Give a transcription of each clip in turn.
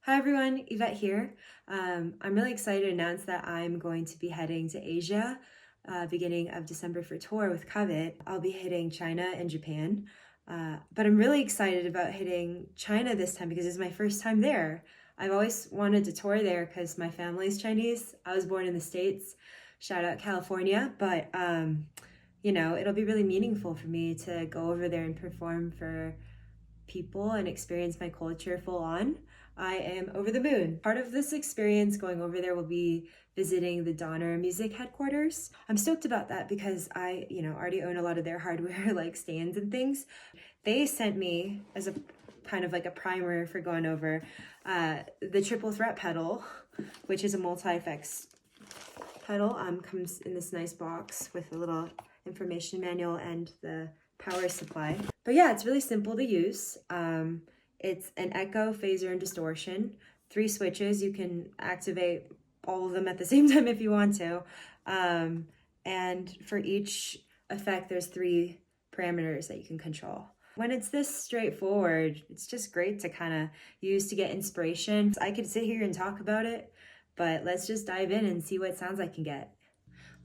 Hi everyone, Yvette here. I'm really excited to announce that I'm going to be heading to Asia beginning of December for tour with Covet. I'll be hitting China and Japan, but I'm really excited about hitting China this time because it's my first time there. I've always wanted to tour there because my family's Chinese. I was born in the States, shout out California, but it'll be really meaningful for me to go over there and perform for people and experience my culture full on. I am over the moon. Part of this experience going over there will be visiting the Donner Music headquarters. I'm stoked about that because I, already own a lot of their hardware like stands and things. They sent me as a kind of like a primer for going over the Triple Threat pedal, which is a multi-effects pedal. Comes in this nice box with a little information manual and the power supply. But yeah, it's really simple to use. It's an echo, phaser, and distortion. 3 switches. You can activate all of them at the same time if you want to. And for each effect, there's 3 parameters that you can control. When it's this straightforward, it's just great to kind of use to get inspiration. I could sit here and talk about it, but let's just dive in and see what sounds I can get.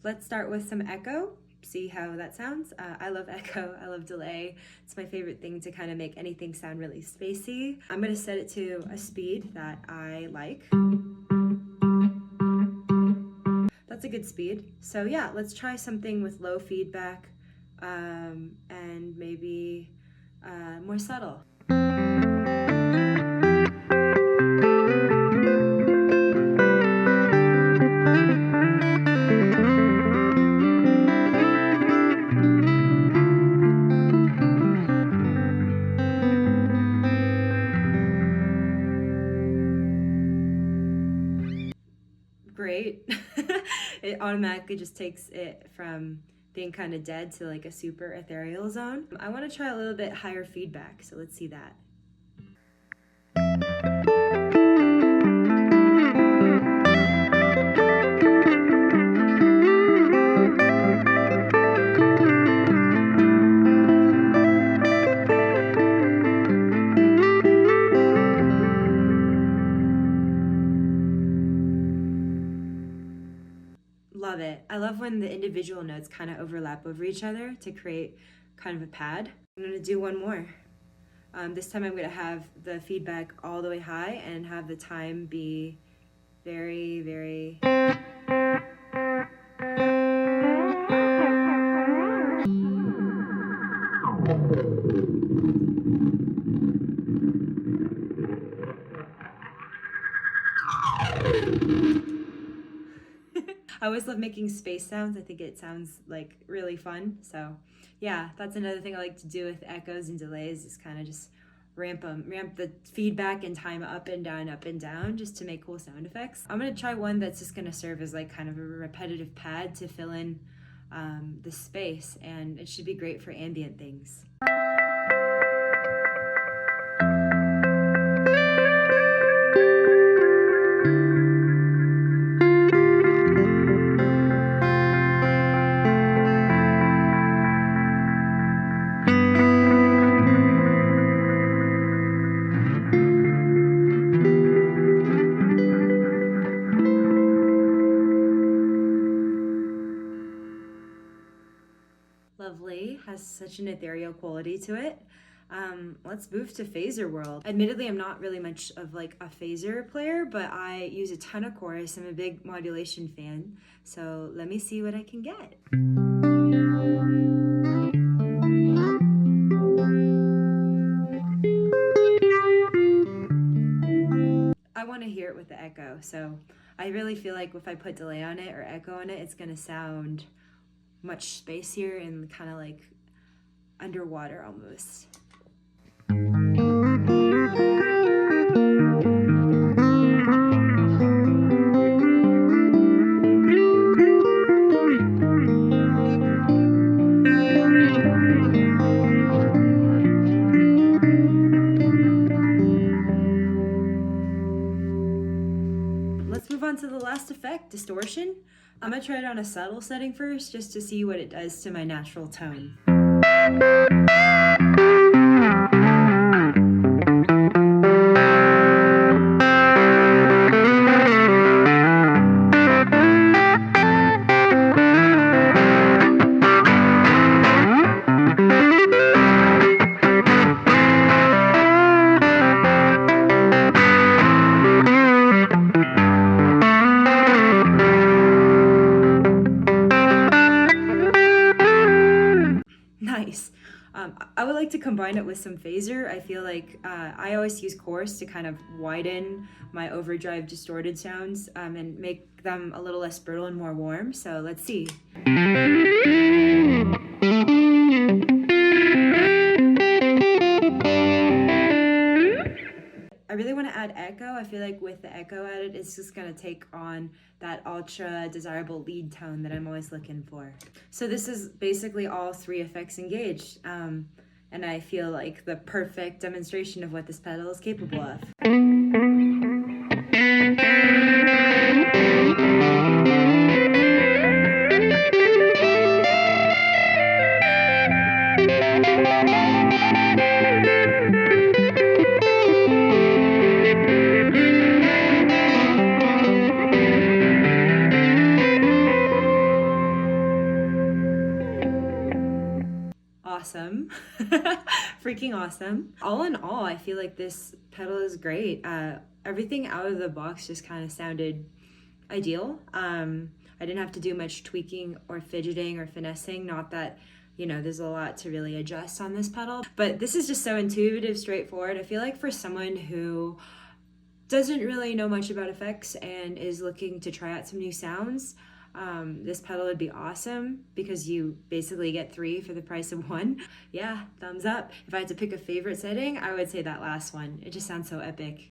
Let's start with some echo. See how that sounds. I love echo, I love delay. It's my favorite thing to kind of make anything sound really spacey. I'm gonna set it to a speed that I like. That's a good speed. So yeah, let's try something with low feedback and maybe more subtle. Great. It automatically just takes it from being kind of dead to like a super ethereal zone. I want to try a little bit higher feedback, so let's see that. Love it. I love when the individual notes kind of overlap over each other to create kind of a pad. I'm going to do one more. This time I'm going to have the feedback all the way high and have the time be very, very... I always love making space sounds. I think it sounds like really fun. So yeah, that's another thing I like to do with echoes and delays is kind of just ramp the feedback and time up and down just to make cool sound effects. I'm gonna try one that's just gonna serve as like kind of a repetitive pad to fill in the space, and it should be great for ambient things. Lovely, has such an ethereal quality to it. Let's move to phaser world. Admittedly, I'm not really much of like a phaser player, but I use a ton of chorus. I'm a big modulation fan, so let me see what I can get. I want to hear it with the echo, so I really feel like if I put delay on it or echo on it, it's gonna sound much spacier and kind of like underwater almost. Let's move on to the last effect, distortion. I'm gonna try it on a subtle setting first just to see what it does to my natural tone. like to combine it with some phaser. I feel like I always use coarse to kind of widen my overdrive distorted sounds and make them a little less brittle and more warm. So let's see. I really want to add echo. I feel like with the echo added, it's just going to take on that ultra desirable lead tone that I'm always looking for. So this is basically all 3 effects engaged. And I feel like the perfect demonstration of what this pedal is capable of. Awesome. Freaking awesome. All in all, I feel like this pedal is great. Everything out of the box just kind of sounded ideal. I didn't have to do much tweaking or fidgeting or finessing. Not that, you know, there's a lot to really adjust on this pedal, but this is just so intuitive, straightforward. I feel like for someone who doesn't really know much about effects and is looking to try out some new sounds, this pedal would be awesome because you basically get 3 for the price of 1. Yeah, thumbs up. If I had to pick a favorite setting, I would say that last one. It just sounds so epic.